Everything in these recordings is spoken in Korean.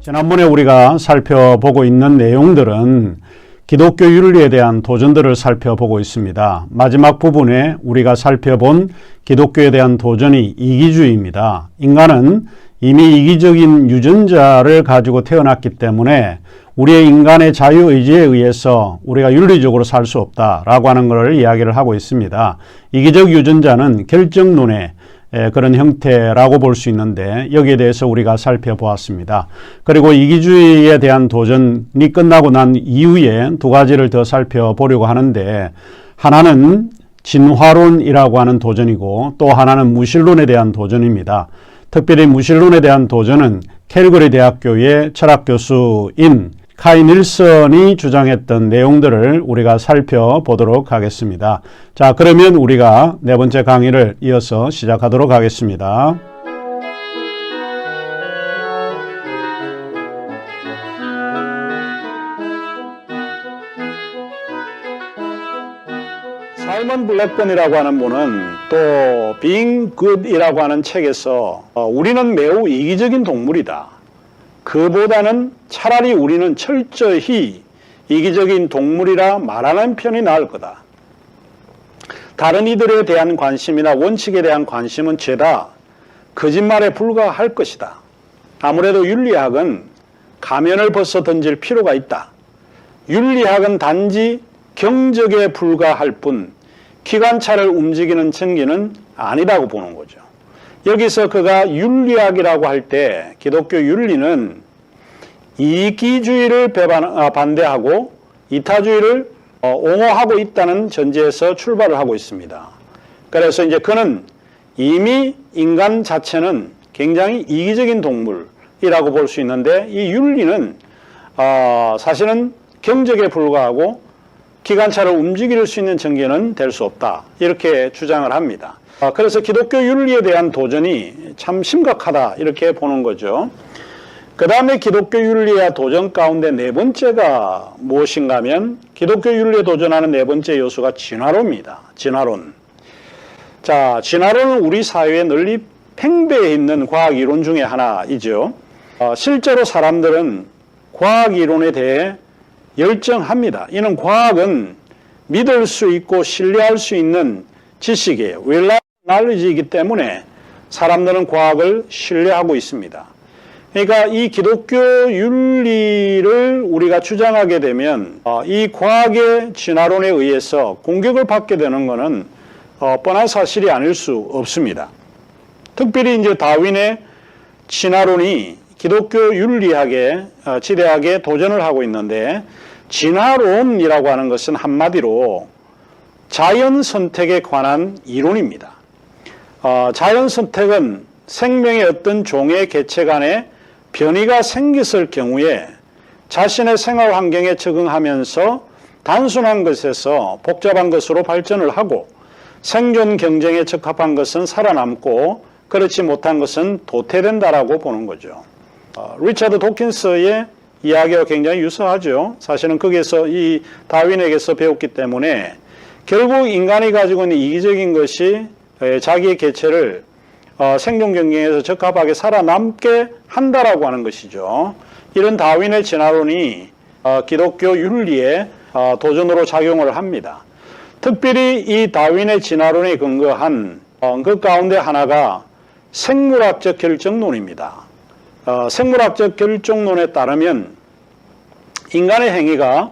지난번에 우리가 살펴보고 있는 내용들은 기독교 윤리에 대한 도전들을 살펴보고 있습니다. 마지막 부분에 우리가 살펴본 기독교에 대한 도전이 이기주의입니다. 인간은 이미 이기적인 유전자를 가지고 태어났기 때문에 우리의 인간의 자유의지에 의해서 우리가 윤리적으로 살 수 없다라고 하는 것을 이야기를 하고 있습니다. 이기적 유전자는 결정론의 그런 형태라고 볼 수 있는데 여기에 대해서 우리가 살펴보았습니다. 그리고 이기주의에 대한 도전이 끝나고 난 이후에 두 가지를 더 살펴보려고 하는데, 하나는 진화론이라고 하는 도전이고 또 하나는 무신론에 대한 도전입니다. 특별히 무신론에 대한 도전은 캘거리 대학교의 철학 교수인 카이 닐슨이 주장했던 내용들을 우리가 살펴보도록 하겠습니다. 자, 그러면 우리가 네 번째 강의를 이어서 시작하도록 하겠습니다. 사이먼 블랙번이라고 하는 분은 또 Being Good이라고 하는 책에서 우리는 매우 이기적인 동물이다. 그보다는 차라리 우리는 철저히 이기적인 동물이라 말하는 편이 나을 거다. 다른 이들에 대한 관심이나 원칙에 대한 관심은 죄다 거짓말에 불과할 것이다. 아무래도 윤리학은 가면을 벗어 던질 필요가 있다. 윤리학은 단지 경적에 불과할 뿐 기관차를 움직이는 전기는 아니라고 보는 거죠. 여기서 그가 윤리학이라고 할 때 기독교 윤리는 이기주의를 반대하고 이타주의를 옹호하고 있다는 전제에서 출발을 하고 있습니다. 그래서 이제 그는 이미 인간 자체는 굉장히 이기적인 동물이라고 볼 수 있는데, 이 윤리는 사실은 경적에 불과하고 기관차를 움직일 수 있는 전기는 될 수 없다, 이렇게 주장을 합니다. 그래서 기독교 윤리에 대한 도전이 참 심각하다, 이렇게 보는 거죠. 그 다음에 기독교 윤리의 도전 가운데 네 번째가 무엇인가 하면, 기독교 윤리에 도전하는 네 번째 요소가 진화론입니다. 진화론. 자, 진화론은 우리 사회에 널리 팽배해 있는 과학 이론 중에 하나이죠. 실제로 사람들은 과학 이론에 대해 열정합니다. 이는 과학은 믿을 수 있고 신뢰할 수 있는 지식이에요. knowledge이기 때문에 사람들은 과학을 신뢰하고 있습니다. 그러니까 이 기독교 윤리를 우리가 주장하게 되면 이 과학의 진화론에 의해서 공격을 받게 되는 것은 뻔한 사실이 아닐 수 없습니다. 특별히 이제 다윈의 진화론이 기독교 윤리학에 지대하게 도전을 하고 있는데, 진화론이라고 하는 것은 한마디로 자연 선택에 관한 이론입니다. 자연 선택은 생명의 어떤 종의 개체 간에 변이가 생겼을 경우에 자신의 생활 환경에 적응하면서 단순한 것에서 복잡한 것으로 발전을 하고, 생존 경쟁에 적합한 것은 살아남고 그렇지 못한 것은 도태된다라고 보는 거죠. 리차드 도킨스의 이야기와 굉장히 유사하죠. 사실은 거기에서 이 다윈에게서 배웠기 때문에 결국 인간이 가지고 있는 이기적인 것이 자기의 개체를 생존 경쟁에서 적합하게 살아남게 한다라고 하는 것이죠. 이런 다윈의 진화론이 기독교 윤리에 도전으로 작용을 합니다. 특별히 이 다윈의 진화론에 근거한 그 가운데 하나가 생물학적 결정론입니다. 생물학적 결정론에 따르면 인간의 행위가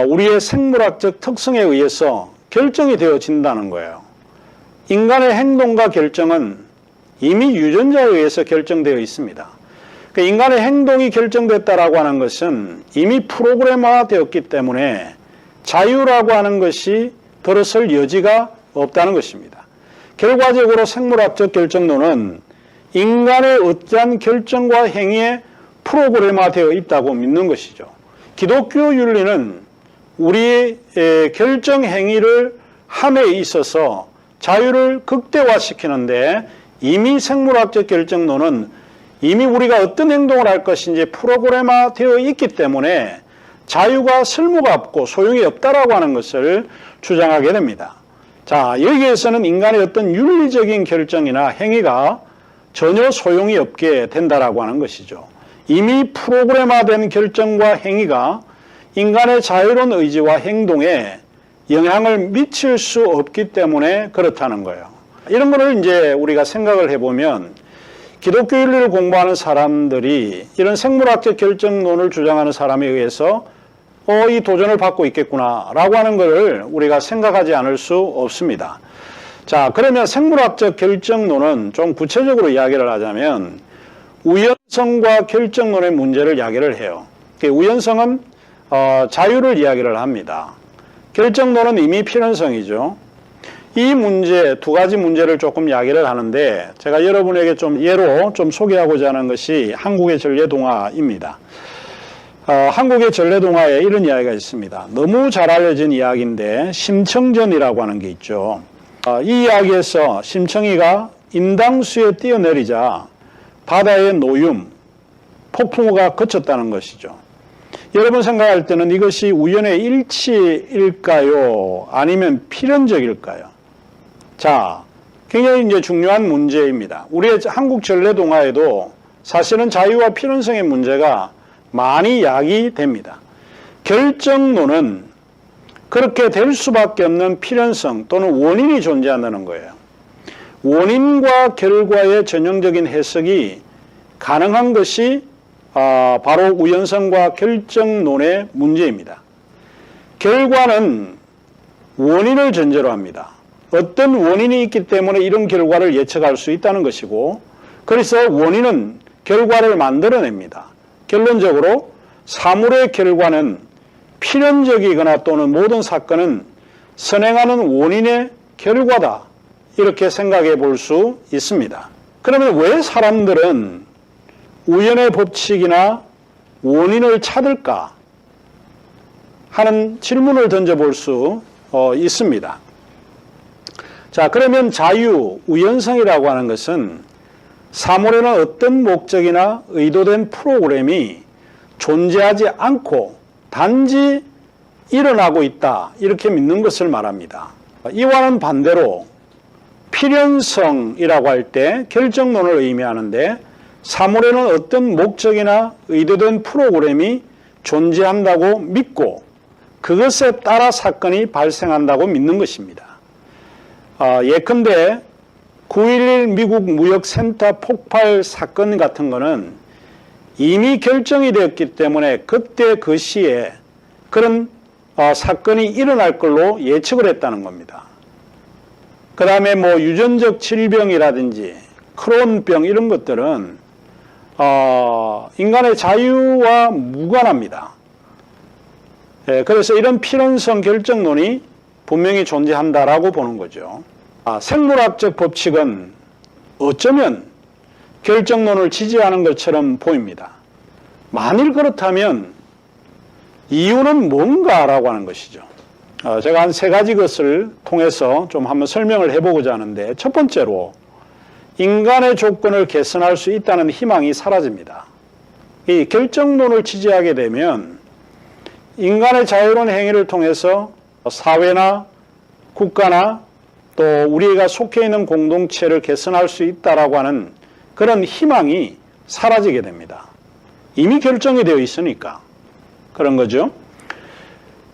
우리의 생물학적 특성에 의해서 결정이 되어진다는 거예요. 인간의 행동과 결정은 이미 유전자에 의해서 결정되어 있습니다. 그러니까 인간의 행동이 결정됐다라고 하는 것은 이미 프로그램화 되었기 때문에 자유라고 하는 것이 들어설 여지가 없다는 것입니다. 결과적으로 생물학적 결정론은 인간의 어떠한 결정과 행위에 프로그램화 되어 있다고 믿는 것이죠. 기독교 윤리는 우리의 결정 행위를 함에 있어서 자유를 극대화시키는데, 이미 생물학적 결정론은 이미 우리가 어떤 행동을 할 것인지 프로그램화 되어 있기 때문에 자유가 쓸모가 없고 소용이 없다라고 하는 것을 주장하게 됩니다. 자, 여기에서는 인간의 어떤 윤리적인 결정이나 행위가 전혀 소용이 없게 된다라고 하는 것이죠. 이미 프로그램화된 결정과 행위가 인간의 자유로운 의지와 행동에 영향을 미칠 수 없기 때문에 그렇다는 거예요. 이런 거를 이제 우리가 생각을 해보면 기독교 윤리를 공부하는 사람들이 이런 생물학적 결정론을 주장하는 사람에 의해서 이 도전을 받고 있겠구나라고 하는 것을 우리가 생각하지 않을 수 없습니다. 자, 그러면 생물학적 결정론은 좀 구체적으로 이야기를 하자면 우연성과 결정론의 문제를 이야기를 해요. 우연성은 자유를 이야기를 합니다. 결정론은 이미 필연성이죠. 이 문제, 두 가지 문제를 조금 이야기를 하는데 제가 여러분에게 좀 예로 좀 소개하고자 하는 것이 한국의 전래동화입니다. 한국의 전래동화에 이런 이야기가 있습니다. 너무 잘 알려진 이야기인데 심청전이라고 하는 게 있죠. 이 이야기에서 심청이가 인당수에 뛰어내리자 바다의 노윰, 폭풍우가 그쳤다는 것이죠. 여러분 생각할 때는 이것이 우연의 일치일까요? 아니면 필연적일까요? 자, 굉장히 이제 중요한 문제입니다. 우리의 한국 전래동화에도 사실은 자유와 필연성의 문제가 많이 야기됩니다. 결정론은 그렇게 될 수밖에 없는 필연성 또는 원인이 존재한다는 거예요. 원인과 결과의 전형적인 해석이 가능한 것이 바로 우연성과 결정론의 문제입니다. 결과는 원인을 전제로 합니다. 어떤 원인이 있기 때문에 이런 결과를 예측할 수 있다는 것이고, 그래서 원인은 결과를 만들어냅니다. 결론적으로 사물의 결과는 필연적이거나 또는 모든 사건은 선행하는 원인의 결과다. 이렇게 생각해 볼 수 있습니다. 그러면 왜 사람들은 우연의 법칙이나 원인을 찾을까 하는 질문을 던져볼 수 있습니다. 자, 그러면 자유, 우연성이라고 하는 것은 사물에는 어떤 목적이나 의도된 프로그램이 존재하지 않고 단지 일어나고 있다, 이렇게 믿는 것을 말합니다. 이와는 반대로 필연성이라고 할 때 결정론을 의미하는데 사물에는 어떤 목적이나 의도된 프로그램이 존재한다고 믿고 그것에 따라 사건이 발생한다고 믿는 것입니다. 예컨대 9.11 미국 무역센터 폭발 사건 같은 거는 이미 결정이 되었기 때문에 그때 그 시에 그런 사건이 일어날 걸로 예측을 했다는 겁니다. 그 다음에 뭐 유전적 질병이라든지 크론병 이런 것들은 인간의 자유와 무관합니다. 그래서 이런 필연성 결정론이 분명히 존재한다라고 보는 거죠. 생물학적 법칙은 어쩌면 결정론을 지지하는 것처럼 보입니다. 만일 그렇다면 이유는 뭔가라고 하는 것이죠. 제가 한 세 가지 것을 통해서 좀 한번 설명을 해보고자 하는데, 첫 번째로 인간의 조건을 개선할 수 있다는 희망이 사라집니다. 이 결정론을 지지하게 되면 인간의 자유로운 행위를 통해서 사회나 국가나 또 우리가 속해 있는 공동체를 개선할 수 있다라고 하는 그런 희망이 사라지게 됩니다. 이미 결정이 되어 있으니까 그런 거죠.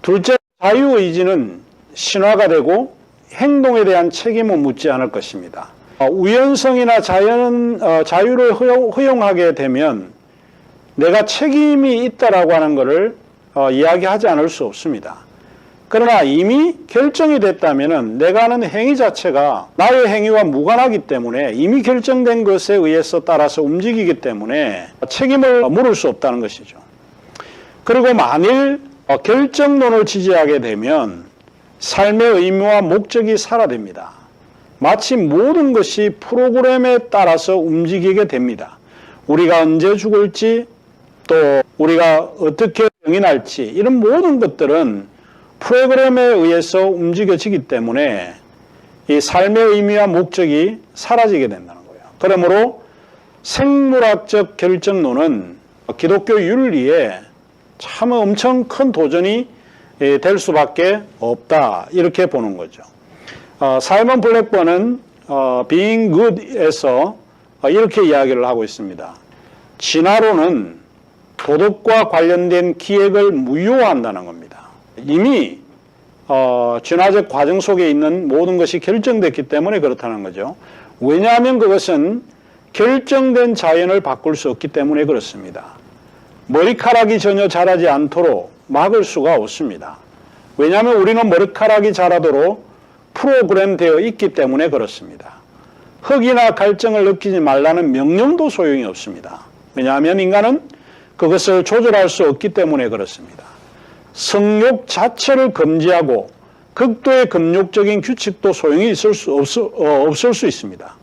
둘째, 자유의지는 신화가 되고 행동에 대한 책임은 묻지 않을 것입니다. 우연성이나 자유를 허용하게 되면 내가 책임이 있다라고 하는 것을 이야기하지 않을 수 없습니다. 그러나 이미 결정이 됐다면 내가 하는 행위 자체가 나의 행위와 무관하기 때문에 이미 결정된 것에 의해서 따라서 움직이기 때문에 책임을 물을 수 없다는 것이죠. 그리고 만일 결정론을 지지하게 되면 삶의 의미와 목적이 사라집니다. 마치 모든 것이 프로그램에 따라서 움직이게 됩니다. 우리가 언제 죽을지, 또 우리가 어떻게 병이 날지, 이런 모든 것들은 프로그램에 의해서 움직여지기 때문에 이 삶의 의미와 목적이 사라지게 된다는 거예요. 그러므로 생물학적 결정론은 기독교 윤리에 참 엄청 큰 도전이 될 수밖에 없다, 이렇게 보는 거죠. 사이먼 블랙번은 Being Good에서 이렇게 이야기를 하고 있습니다. 진화론은 도덕과 관련된 기획을 무효화한다는 겁니다. 이미 진화적 과정 속에 있는 모든 것이 결정됐기 때문에 그렇다는 거죠. 왜냐하면 그것은 결정된 자연을 바꿀 수 없기 때문에 그렇습니다. 머리카락이 전혀 자라지 않도록 막을 수가 없습니다. 왜냐하면 우리는 머리카락이 자라도록 프로그램 되어 있기 때문에 그렇습니다. 흑이나 갈증을 느끼지 말라는 명령도 소용이 없습니다. 왜냐하면 인간은 그것을 조절할 수 없기 때문에 그렇습니다. 성욕 자체를 금지하고 극도의 금욕적인 규칙도 소용이 없을 수 있습니다.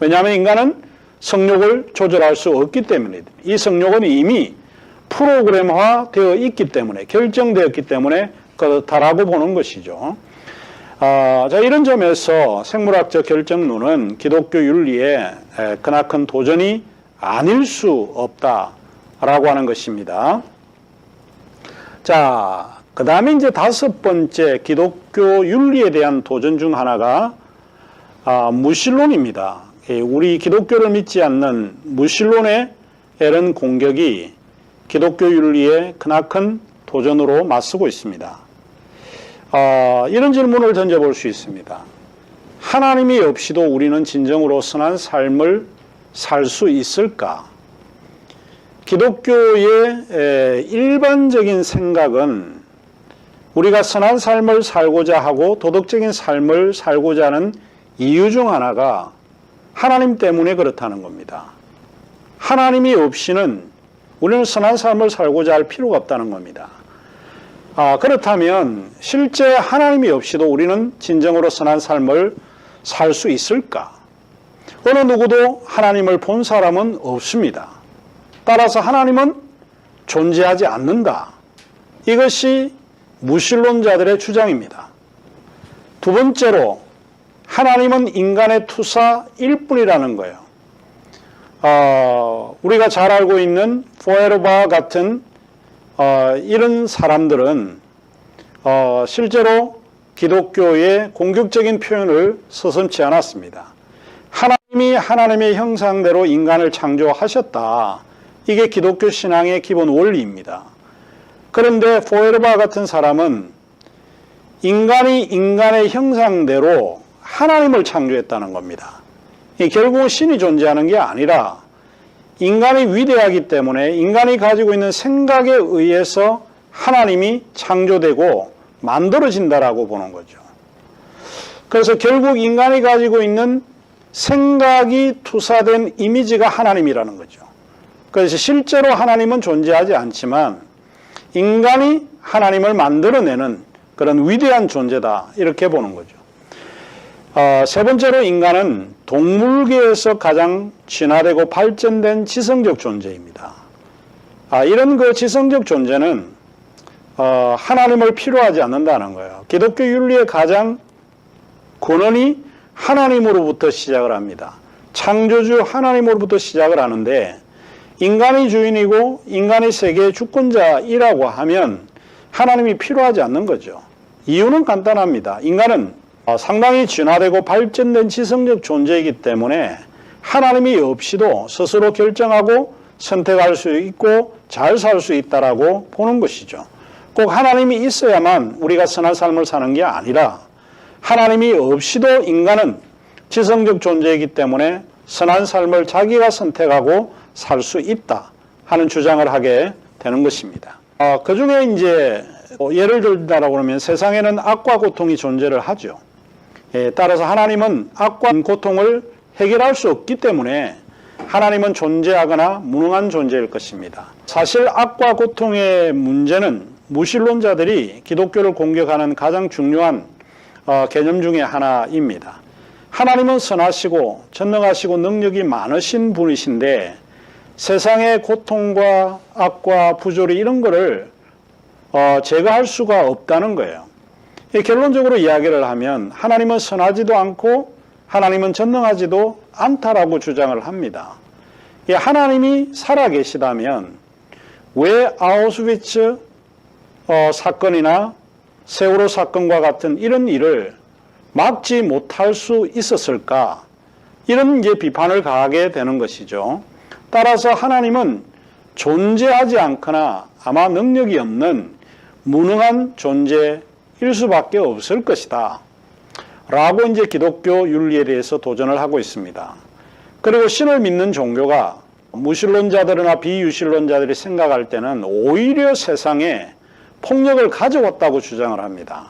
왜냐하면 인간은 성욕을 조절할 수 없기 때문에 이 성욕은 이미 프로그램화 되어 있기 때문에 결정되었기 때문에 그렇다라고 보는 것이죠. 자, 이런 점에서 생물학적 결정론은 기독교 윤리에 크나큰 도전이 아닐 수 없다라고 하는 것입니다. 자, 그 다음에 이제 다섯 번째 기독교 윤리에 대한 도전 중 하나가 무신론입니다. 우리 기독교를 믿지 않는 무신론의 이런 공격이 기독교 윤리에 크나큰 도전으로 맞서고 있습니다. 이런 질문을 던져볼 수 있습니다. 하나님이 없이도 우리는 진정으로 선한 삶을 살 수 있을까? 기독교의 일반적인 생각은 우리가 선한 삶을 살고자 하고 도덕적인 삶을 살고자 하는 이유 중 하나가 하나님 때문에 그렇다는 겁니다. 하나님이 없이는 우리는 선한 삶을 살고자 할 필요가 없다는 겁니다. 그렇다면 실제 하나님이 없이도 우리는 진정으로 선한 삶을 살 수 있을까? 어느 누구도 하나님을 본 사람은 없습니다. 따라서 하나님은 존재하지 않는다. 이것이 무신론자들의 주장입니다. 두 번째로 하나님은 인간의 투사일 뿐이라는 거예요. 우리가 잘 알고 있는 포에르바 같은 이런 사람들은 실제로 기독교의 공격적인 표현을 서슴지 않았습니다. 하나님이 하나님의 형상대로 인간을 창조하셨다. 이게 기독교 신앙의 기본 원리입니다. 그런데 포에르바 같은 사람은 인간이 인간의 형상대로 하나님을 창조했다는 겁니다. 결국 신이 존재하는 게 아니라 인간이 위대하기 때문에 인간이 가지고 있는 생각에 의해서 하나님이 창조되고 만들어진다라고 보는 거죠. 그래서 결국 인간이 가지고 있는 생각이 투사된 이미지가 하나님이라는 거죠. 그래서 실제로 하나님은 존재하지 않지만 인간이 하나님을 만들어내는 그런 위대한 존재다 이렇게 보는 거죠. 세 번째로 인간은 동물계에서 가장 진화되고 발전된 지성적 존재입니다. 이런 그 지성적 존재는 하나님을 필요하지 않는다는 거예요. 기독교 윤리의 가장 근원이 하나님으로부터 시작을 합니다. 창조주 하나님으로부터 시작을 하는데 인간이 주인이고 인간이 세계의 주권자이라고 하면 하나님이 필요하지 않는 거죠. 이유는 간단합니다. 인간은 상당히 진화되고 발전된 지성적 존재이기 때문에 하나님이 없이도 스스로 결정하고 선택할 수 있고 잘 살 수 있다라고 보는 것이죠. 꼭 하나님이 있어야만 우리가 선한 삶을 사는 게 아니라 하나님이 없이도 인간은 지성적 존재이기 때문에 선한 삶을 자기가 선택하고 살 수 있다 하는 주장을 하게 되는 것입니다. 그 중에 이제 예를 들다라고 하면 세상에는 악과 고통이 존재를 하죠. 따라서 하나님은 악과 고통을 해결할 수 없기 때문에 하나님은 존재하거나 무능한 존재일 것입니다. 사실 악과 고통의 문제는 무신론자들이 기독교를 공격하는 가장 중요한 개념 중에 하나입니다. 하나님은 선하시고 전능하시고 능력이 많으신 분이신데 세상의 고통과 악과 부조리 이런 거를 제거할 수가 없다는 거예요. 결론적으로 이야기를 하면 하나님은 선하지도 않고 하나님은 전능하지도 않다라고 주장을 합니다. 하나님이 살아계시다면 왜 아우슈비츠 사건이나 세월호 사건과 같은 이런 일을 막지 못할 수 있었을까? 이런 이제 비판을 가하게 되는 것이죠. 따라서 하나님은 존재하지 않거나 아마 능력이 없는 무능한 존재일 수밖에 없을 것이다 라고 이제 기독교 윤리에 대해서 도전을 하고 있습니다. 그리고 신을 믿는 종교가 무신론자들이나 비유신론자들이 생각할 때는 오히려 세상에 폭력을 가져왔다고 주장을 합니다.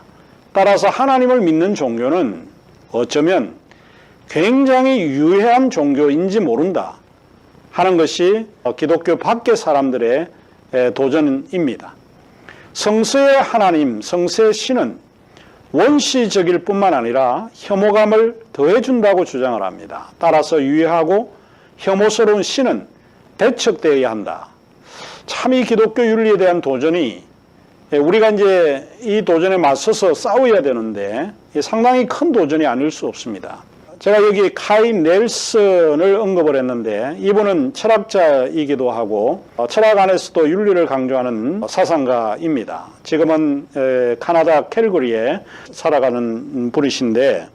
따라서 하나님을 믿는 종교는 어쩌면 굉장히 유해한 종교인지 모른다 하는 것이 기독교 밖의 사람들의 도전입니다. 성서의 하나님, 성서의 신은 원시적일 뿐만 아니라 혐오감을 더해준다고 주장을 합니다. 따라서 유해하고 혐오스러운 신은 대척되어야 한다. 참 이 기독교 윤리에 대한 도전이 우리가 이제 이 도전에 맞서서 싸워야 되는데 상당히 큰 도전이 아닐 수 없습니다. 제가 여기 카이 넬슨을 언급을 했는데 이분은 철학자이기도 하고 철학 안에서도 윤리를 강조하는 사상가입니다. 지금은 캐나다 캘거리에 살아가는 분이신데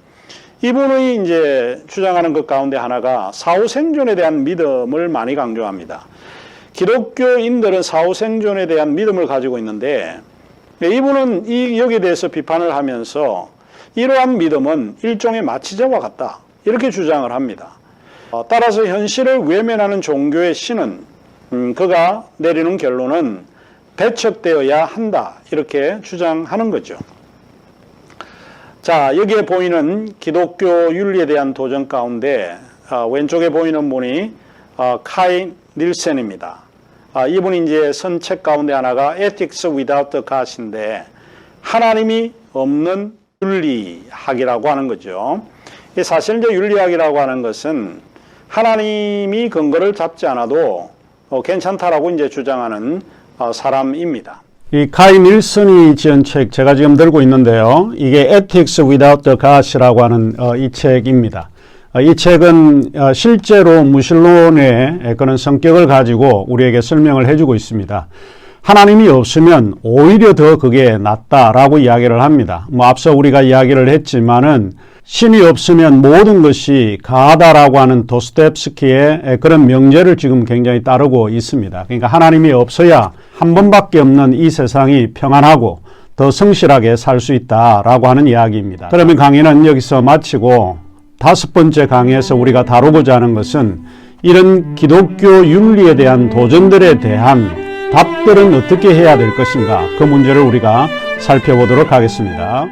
이분의 이제 주장하는 것 가운데 하나가 사후생존에 대한 믿음을 많이 강조합니다. 기독교인들은 사후생존에 대한 믿음을 가지고 있는데 이분은 여기에 대해서 비판을 하면서 이러한 믿음은 일종의 마취제와 같다 이렇게 주장을 합니다. 따라서 현실을 외면하는 종교의 신은 그가 내리는 결론은 배척되어야 한다 이렇게 주장하는 거죠. 자, 여기에 보이는 기독교 윤리에 대한 도전 가운데 왼쪽에 보이는 분이 카이 닐센입니다. 이분이 이제 쓴 책 가운데 하나가 Ethics Without the God인데 하나님이 없는 윤리학이라고 하는 거죠. 사실 이제 윤리학이라고 하는 것은 하나님이 근거를 잡지 않아도 괜찮다라고 이제 주장하는 사람입니다. 이 카이 닐슨이 지은 책 제가 지금 들고 있는데요. 이게 Ethics Without the God이라고 하는 이 책입니다. 이 책은 실제로 무신론의 그런 성격을 가지고 우리에게 설명을 해주고 있습니다. 하나님이 없으면 오히려 더 그게 낫다라고 이야기를 합니다. 앞서 우리가 이야기를 했지만은 신이 없으면 모든 것이 가하다라고 하는 도스토옙스키의 그런 명제를 지금 굉장히 따르고 있습니다. 그러니까 하나님이 없어야 한 번밖에 없는 이 세상이 평안하고 더 성실하게 살 수 있다라고 하는 이야기입니다. 그러면 강의는 여기서 마치고 5번째 강의에서 우리가 다루고자 하는 것은 이런 기독교 윤리에 대한 도전들에 대한 답들은 어떻게 해야 될 것인가 그 문제를 우리가 살펴보도록 하겠습니다.